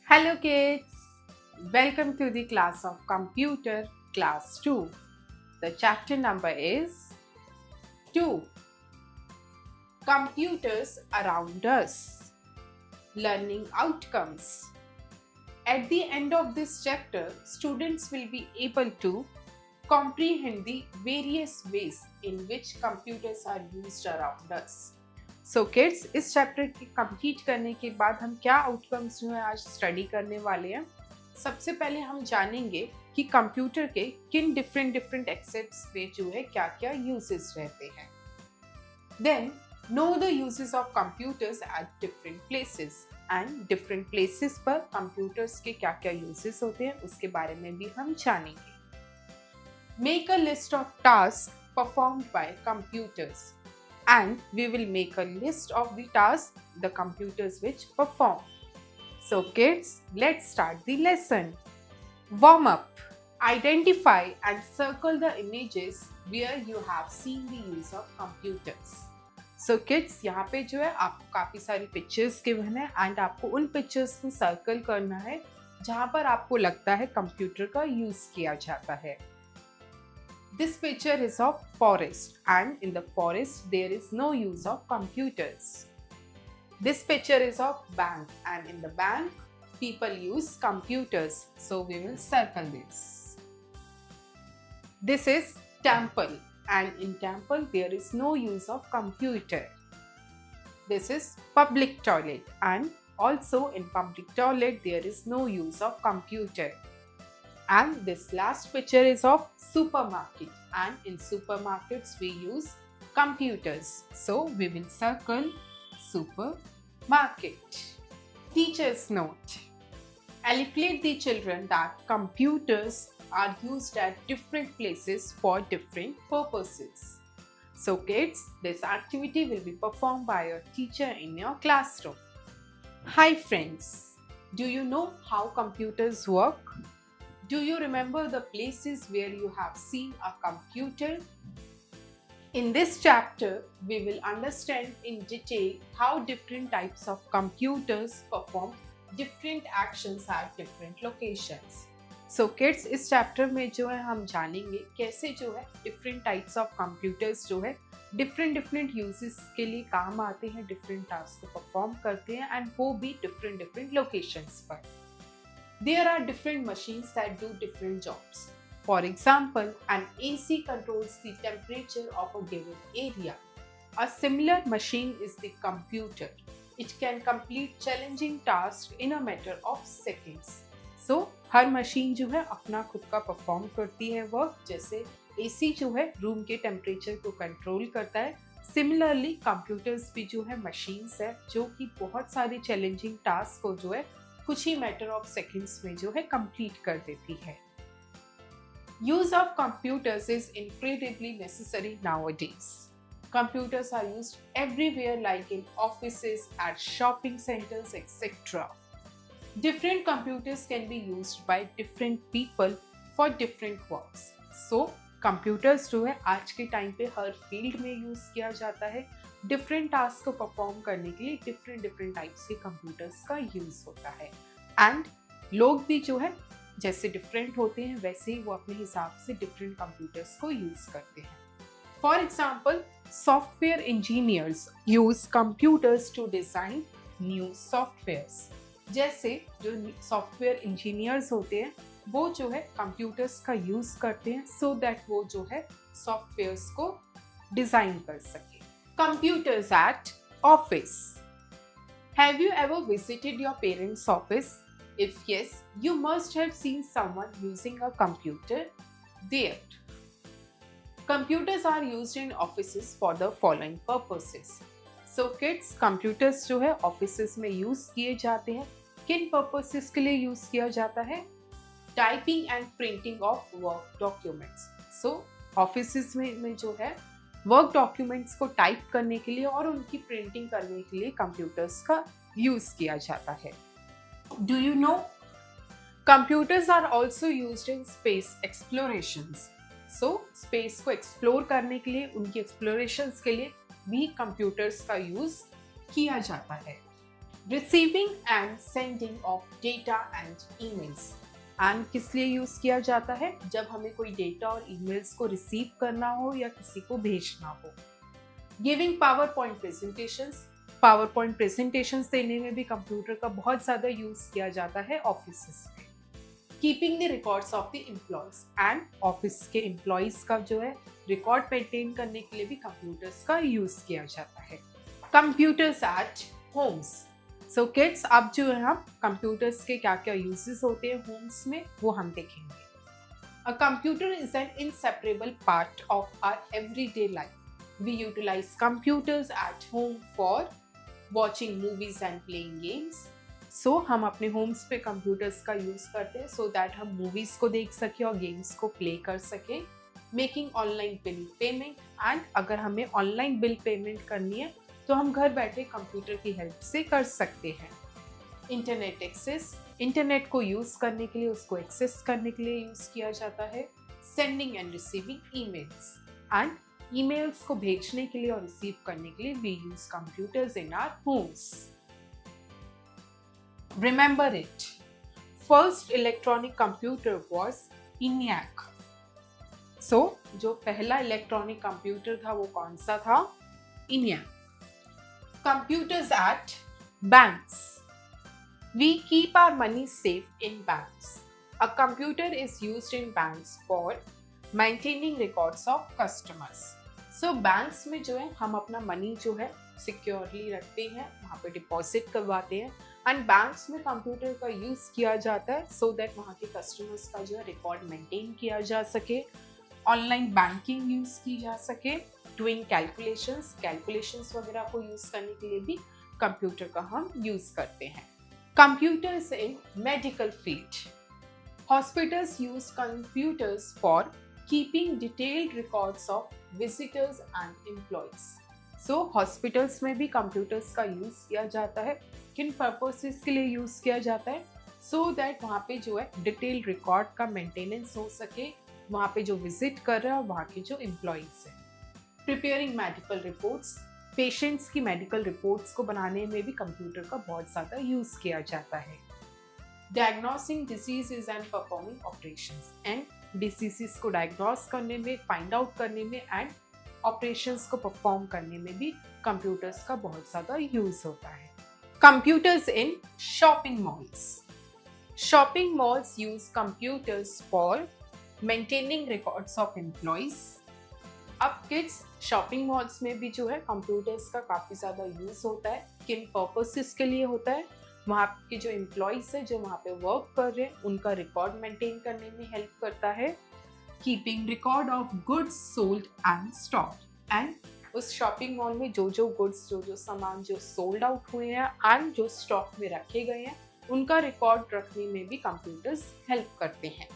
Hello kids, welcome to the class of computer class 2. The chapter number is 2. Computers around us. Learning outcomes. At the end of this chapter, students will be able to comprehend the various ways in which computers are used around us. So kids, इस chapter की complete करने के बाद हम क्या outcomes जो है आज स्टडी करने वाले हैं। सबसे पहले हम जानेंगे कि कंप्यूटर के किन डिफरेंट एसेट्स पे जो है क्या क्या यूजेस रहते हैं। Then no the uses of computers at different places and different places पर कंप्यूटर्स के क्या क्या यूजेस होते हैं उसके बारे में भी हम जानेंगे। Make a list of task performed by computers and we will make a list of the tasks the computers which perform. So kids, let's start the lesson. Warm up. Identify and circle the images where you have seen the use of computers. So kids, यहाँ पे जो है आपको काफ़ी सारी pictures given है and आपको उन पिक्चर्स को सर्कल करना है जहाँ पर आपको लगता है कंप्यूटर का यूज़ किया जाता है। This picture is of forest and in the forest there is no use of computers. This picture is of bank and in the bank people use computers. So we will circle this. This is temple and in temple there is no use of computer. This is public toilet and also in public toilet there is no use of computer. And this last picture is of supermarket and in supermarkets we use computers. So we will circle supermarket. Teacher's note. Educate the children that computers are used at different places for different purposes. So kids, this activity will be performed by your teacher in your classroom. Hi friends, do you know how computers work? Do you remember the places where you have seen a computer? In this chapter, we will understand in detail how different types of computers perform different actions at different locations. So kids, इस chapter में जो है हम जानेंगे कैसे जो है different types of computers जो है different uses के लिए काम आते हैं, different tasks को perform करते हैं and वो भी different locations पर। There are different machines that do different jobs. For example, an AC controls the temperature of a given area. A similar machine is the computer. It can complete challenging tasks in a matter of seconds. So, her machine जो है अपना खुद का perform करती है work, जैसे AC जो है रूम के टेम्परेचर को कंट्रोल करता है। सिमिलरली कंप्यूटर्स भी जो है मशीन्स है जो कि बहुत सारे चैलेंजिंग टास्क को जो है कुछ ही मैटर ऑफ सेकेंड्स में जो है कंप्लीट कर देती है। Use of computers is incredibly necessary nowadays. Computers are used everywhere like in offices, at shopping centers, etc. Different computers can be used by different people for different works. So, computers जो है आज के time पे हर field में use किया जाता है। Different task को परफॉर्म करने के लिए डिफरेंट टाइप्स के कंप्यूटर्स का यूज होता है एंड लोग भी जो है जैसे डिफरेंट होते हैं वैसे ही वो अपने हिसाब से डिफरेंट कंप्यूटर्स को यूज करते हैं। For example, software engineers use computers to design new softwares. जैसे जो सॉफ्टवेयर इंजीनियर्स होते हैं वो जो है कंप्यूटर्स का यूज करते हैं सो दैट वो जो है सॉफ्टवेयर्स को डिजाइन कर सके। Computers at office. Have you ever visited your parents' office? If yes, you must have seen someone using a computer there. Computers are used in offices for the following purposes. So kids, computers जो है offices में use किए जाते हैं। किन purposes के लिए use किया जाता है? Typing and printing of work documents. So offices में जो है वर्क डॉक्यूमेंट्स को टाइप करने के लिए और उनकी प्रिंटिंग करने के लिए कंप्यूटर्स का यूज किया जाता है। Do you know computers are also used in space explorations. So space को एक्सप्लोर करने के लिए, उनकी एक्सप्लोरेशंस के लिए भी कंप्यूटर्स का यूज किया जाता है। Receiving end sending of data and emails. And किस लिए यूज किया जाता है? जब हमें कोई डेटा और ईमेल्स को रिसीव करना हो या किसी को भेजना हो। Giving power point presentations. Power point presentations देने में भी कंप्यूटर का बहुत ज़्यादा यूज किया जाता है ऑफिस में। Keeping the records of the employees. And office के एम्प्लॉयज का जो है रिकॉर्ड मेंटेन करने के लिए भी कंप्यूटर्स का यूज किया जाता है। Computers eight Holmes. So kids, अब जो है हम कंप्यूटर्स के क्या क्या यूजेस होते हैं होम्स में वो हम देखेंगे। A computer is an inseparable part of our everyday life. We utilize computers at home for watching movies and playing games. So हम अपने होम्स पे कंप्यूटर्स का यूज करते हैं so that हम मूवीज को देख सके और गेम्स को प्ले कर सके। Making online bill payment. And अगर हमें ऑनलाइन बिल पेमेंट करनी है तो हम घर बैठे कंप्यूटर की हेल्प से कर सकते हैं। Internet access. इंटरनेट को यूज करने के लिए, उसको एक्सेस करने के लिए यूज किया जाता है। Sending and receiving emails. And emails को भेजने के लिए और रिसीव करने के लिए we use computers in our homes. Remember it, first electronic computer was ENIAC। So जो पहला इलेक्ट्रॉनिक कंप्यूटर था वो कौन सा था? ENIAC। Computers at banks. We keep our money safe in banks. A computer is used in banks for maintaining records of customers. So banks में जो है हम अपना मनी जो है सिक्योरली रखते हैं, वहाँ पे डिपॉजिट करवाते हैं। एंड बैंक्स में कंप्यूटर का यूज़ किया जाता है सो दैट वहाँ के कस्टमर्स का जो है रिकॉर्ड मेंटेन किया जा सके, ऑनलाइन बैंकिंग यूज़ की जा सके, डूइंग कैलकुलेशंस वगैरह को यूज़ करने के लिए भी कंप्यूटर का हम यूज़ करते हैं। Computers in medical field. Hospitals use computers for keeping detailed records of visitors and employees. So hospitals में भी कंप्यूटर्स का यूज़ किया जाता है। किन पर्पसेस के लिए यूज़ किया जाता है? सो दैट वहाँ पे जो है डिटेल्ड रिकॉर्ड का मेंटेनेंस हो सके, वहाँ पे जो विजिट कर रहा है और वहाँ के जो एम्प्लॉयज हैं। Preparing medical reports. पेशेंट्स की मेडिकल रिपोर्ट्स को बनाने में भी कंप्यूटर का बहुत ज़्यादा यूज़ किया जाता है। Diagnosing diseases and performing operations. And diseases को डायग्नोस करने में, फाइंड आउट करने में एंड ऑपरेशंस को परफॉर्म करने में भी कंप्यूटर्स का बहुत ज़्यादा यूज़ होता है। Computers in shopping malls. Shopping malls use computers for maintaining records of employees. अब किड्स, शॉपिंग मॉल्स में भी जो है कंप्यूटर्स का काफ़ी ज़्यादा यूज़ होता है। किन पर्पसेस के लिए होता है? वहाँ के जो एम्प्लॉयज़ है जो वहाँ पे वर्क कर रहे हैं उनका रिकॉर्ड मेंटेन करने में हेल्प करता है। Keeping record of goods sold and stock. And उस शॉपिंग मॉल में जो जो गुड्स, जो जो सामान जो सोल्ड आउट हुए हैं एंड जो स्टॉक में रखे गए हैं उनका रिकॉर्ड रखने में भी कंप्यूटर्स हेल्प करते हैं।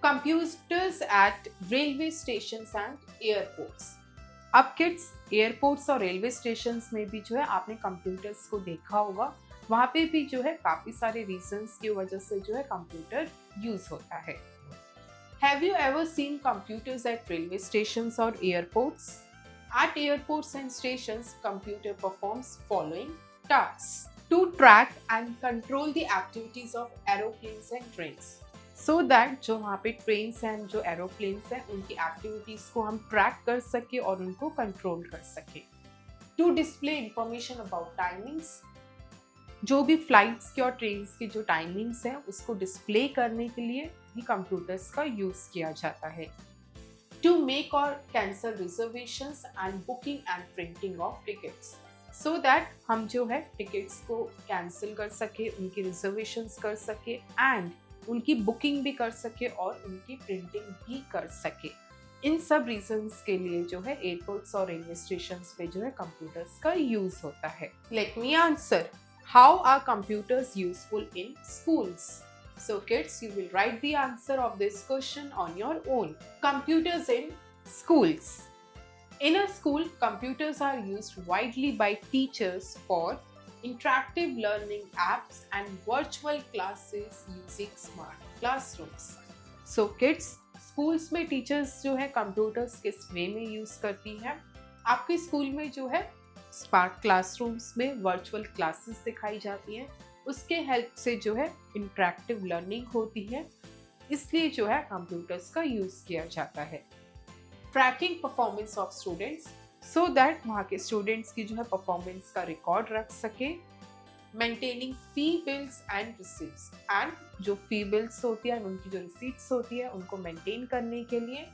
Computers eight railway stations and airports. अब किड्स, एयरपोर्ट्स और रेलवे स्टेशंस में भी जो है आपने कंप्यूटर्स को देखा होगा, वहाँ पे भी जो है काफ़ी सारे रीजंस की वजह से जो है कंप्यूटर यूज होता है। Have you ever seen computers eight railway stations और airports? At airports and stations, computer performs following tasks to track and control the activities of aeroplanes and trains. So that जो वहाँ पे trains and जो aeroplanes हैं उनकी activities को हम track कर सके और उनको कंट्रोल कर सके। To display information about timings. जो भी फ्लाइट्स की और ट्रेन्स की जो टाइमिंग्स हैं उसको डिस्प्ले करने के लिए भी कंप्यूटर्स का यूज़ किया जाता है। To make or cancel reservations and booking and printing of tickets, so that हम जो है टिकट्स को कैंसिल कर सके, उनकी रिजर्वेशंस कर सके एंड उनकी बुकिंग भी कर सके और उनकी प्रिंटिंग भी कर सके। इन सब रीजंस के लिए जो है एयरपोर्ट्स और रेलवे स्टेशंस पे जो है कंप्यूटर्स का यूज होता है। Let me answer, how are computers useful in schools? So kids, you will write the answer of this question on your own. Computers in schools. In a school, computers are used widely by teachers for interactive learning apps and virtual classes using smart classrooms. So kids, schools में teachers जो है computers किस way में use करती हैं? आपके school में जो है स्मार्ट क्लासरूम्स में वर्चुअल क्लासेस दिखाई जाती हैं, उसके हेल्प से जो है इंटरैक्टिव लर्निंग होती है, इसलिए जो है कंप्यूटर्स का यूज़ किया जाता है। Tracking performance of students, so that वहाँ के स्टूडेंट्स की जो है परफॉर्मेंस का रिकॉर्ड रख सके। Maintaining fee bills and receipts, and जो फी बिल्स होती है उनकी जो रिसीट्स होती है उनको मेंटेन करने के लिए।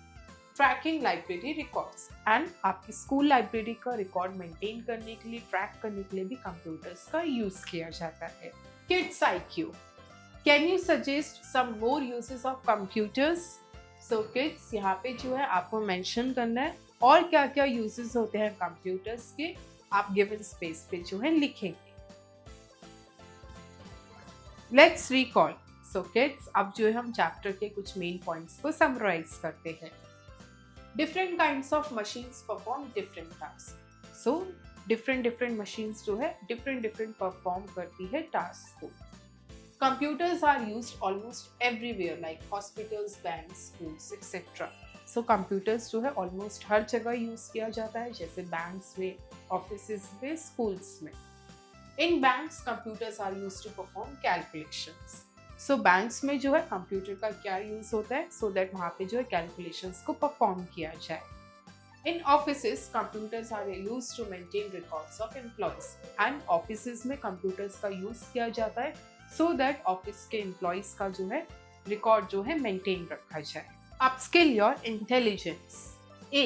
ट्रैकिंग लाइब्रेरी रिकॉर्ड्स, एंड आपकी स्कूल लाइब्रेरी का रिकॉर्ड मेंटेन करने के लिए, ट्रैक करने के लिए भी कंप्यूटर्स का यूज किया जाता है। Kids IQ, can you suggest some more uses of computers? So kids, यहाँ पे जो है आपको मेंशन करना है और क्या क्या यूजेस होते हैं कंप्यूटर्स के, आप गिवन स्पेस पे जो है लिखेंगे। Let's recall. सो किड्स, अब जो है हम चैप्टर के कुछ मेन पॉइंट्स को समराइज करते हैं। Different kinds of machines perform different task. So different machines जो है डिफरेंट परफॉर्म करती है टास्क को। Computers are used almost everywhere like hospitals, banks, schools, etc. So computers जो है almost हर जगह यूज किया जाता है, जैसे banks में, offices में, schools में। In banks, computers are used to perform calculations. So banks में जो है कंप्यूटर का क्या यूज होता है, so that वहाँ पे जो है calculations को perform किया जाए। In offices, computers are used to maintain records of employees. And offices में computers का यूज किया जाता है so that ऑफिस के एम्प्लॉइज का जो है रिकॉर्ड जो है मेंटेन रखा जाए। Upskill your intelligence. A,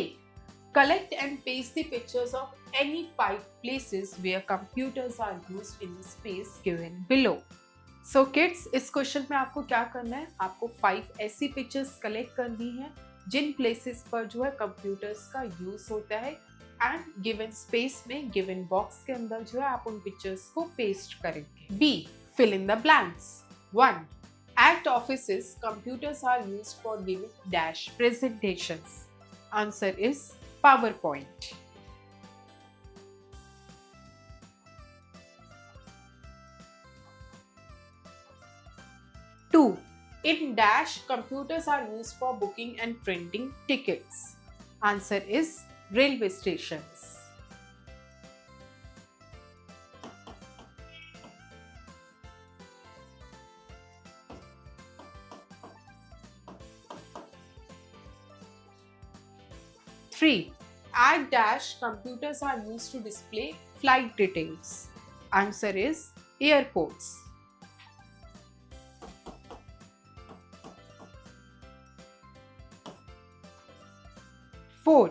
collect and paste the pictures of any 5 places where computers are used in the space given below. So kids, इस क्वेश्चन में आपको क्या करना है, आपको 5 ऐसी पिक्चर्स कलेक्ट करनी है जिन प्लेसेस पर जो है कंप्यूटर्स का यूज होता है, एंड गिवन स्पेस में, गिवन बॉक्स के अंदर जो है आप उन पिक्चर्स को पेस्ट करेंगे। B, fill in the blanks. 1. At offices, computers are used for giving dash presentations. Answer is PowerPoint. 2. In dash, computers are used for booking and printing tickets. Answer is railway stations. 3. At dash, computers are used to display flight details. Answer is airports. 4.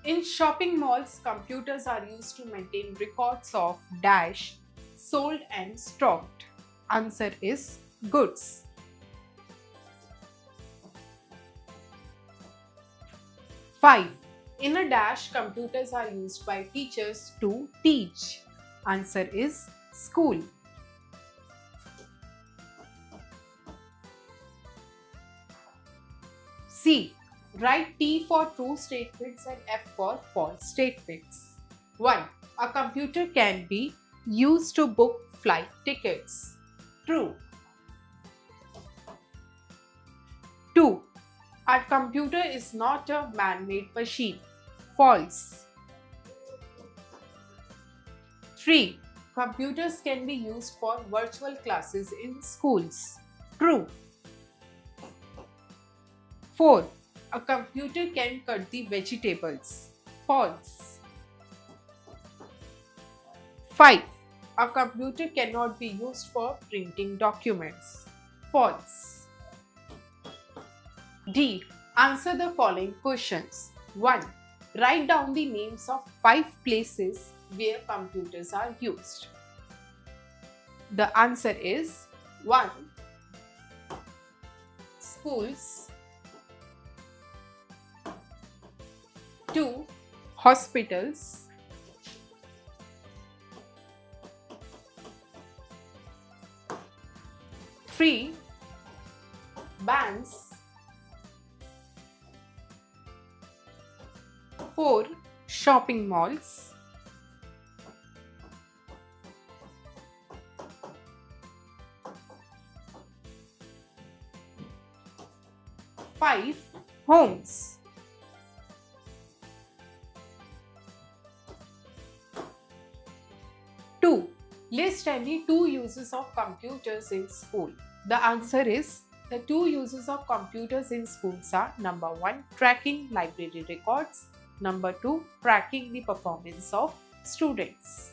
In shopping malls, computers are used to maintain records of dash sold and stocked. Answer is goods. 5. In a dash, computers are used by teachers to teach. Answer is school. 'C. Write T for true statements and F for false statements. 1. A computer can be used to book flight tickets. True. 2. A computer is not a man-made machine. False. 3. Computers can be used for virtual classes in schools. True. 4. A computer can cut the vegetables. False. 5. A computer cannot be used for printing documents. False. D. Answer the following questions. 1. Write down the names of 5 places where computers are used. The answer is 1. Schools. 2. Hospitals. 3. Banks. 4. Shopping malls. 5. Homes. List any two uses of computers in school. The answer is the two uses of computers in schools are number 1, tracking library records, number 2, tracking the performance of students.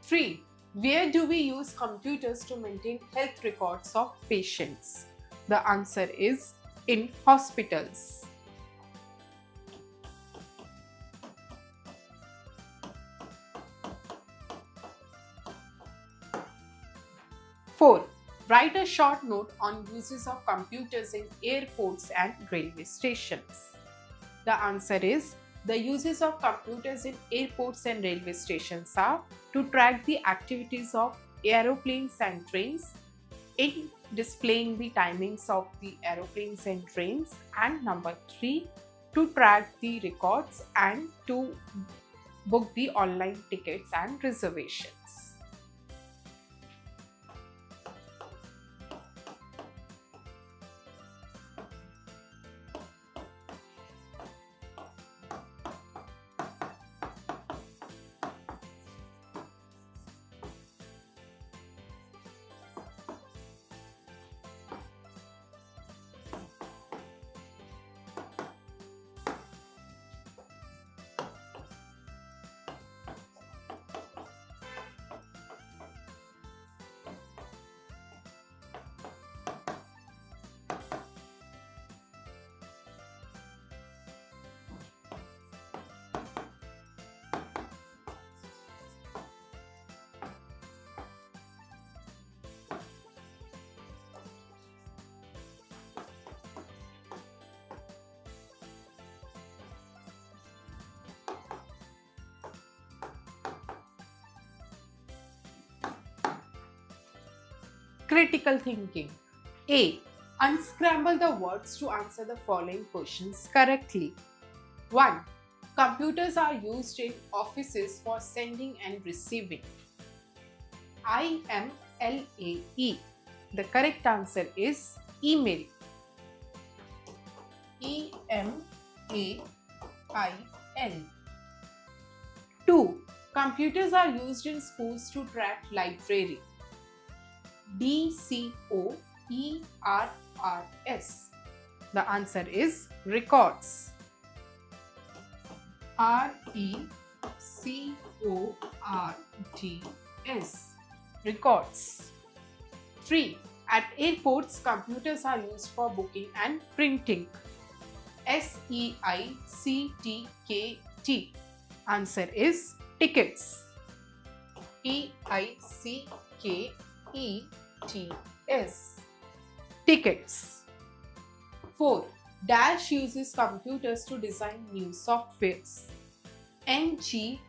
Three, where do we use computers to maintain health records of patients? The answer is in hospitals. Four, write a short note on uses of computers in airports and railway stations. The answer is the uses of computers in airports and railway stations are to track the activities of aeroplanes and trains, in displaying the timings of the aeroplanes and trains, and number 3, to track the records and to book the online tickets and reservations. Critical thinking. A. Unscramble the words to answer the following questions correctly. 1. Computers are used in offices for sending and receiving. IMLAE. The correct answer is email. EMAIL. 2. Computers are used in schools to track library. DCOERRS. The answer is records. RECORDS. Records. 3. At airports, computers are used for booking and printing. SEICTKT. Answer is tickets. TICKETS. Tickets. 4. Dash uses computers to design new softwares. ENGEEIENR.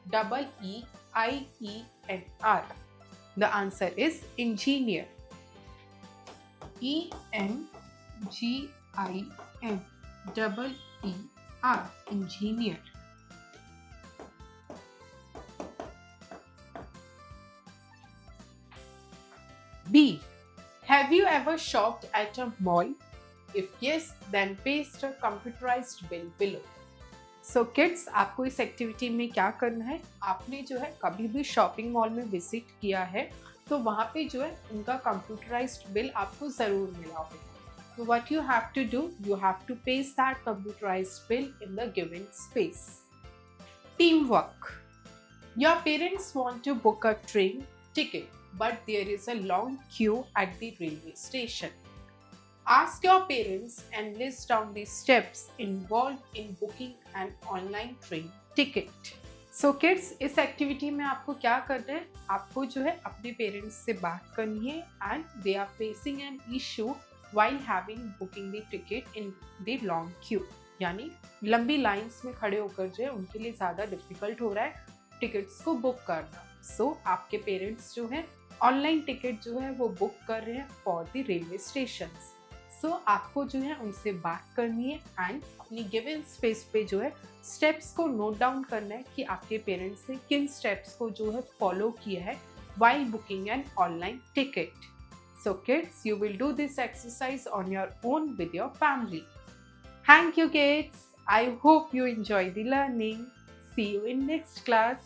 The answer is engineer. ENGINEER. Engineer. B. Have you ever shopped at a mall? If yes, then paste a computerized bill below. So kids, आपको इस activity में क्या करना है? आपने जो है कभी भी शॉपिंग मॉल में विजिट किया है तो वहाँ पे जो है उनका कंप्यूटराइज्ड बिल आपको ज़रूर मिला होगा. So what you have to do? You have to paste that computerized bill in the given space. Teamwork. Your parents want to book a train ticket, but there is a long queue at the railway station. Ask your parents and list down the steps involved in booking an online train ticket. So kids, इस activity में आपको क्या करना है? आपको जो है अपने पेरेंट्स से बात करनी है and they are facing an issue while having booking the ticket in the long queue. यानी लंबी लाइंस में खड़े होकर जो है उनके लिए ज़्यादा डिफिकल्ट हो रहा है टिकट्स को बुक करना। सो आपके पेरेंट्स जो है ऑनलाइन टिकट जो है वो बुक कर रहे हैं फॉर द रेलवे स्टेशन। सो आपको जो है उनसे बात करनी है एंड अपनी गिवन स्पेस पे जो है स्टेप्स को नोट डाउन करना है कि आपके पेरेंट्स ने किन स्टेप्स को जो है फॉलो किया है while booking an online ticket. So kids, you will do this exercise on your own with your family. Thank you kids. I hope you enjoy the learning. See you in next class.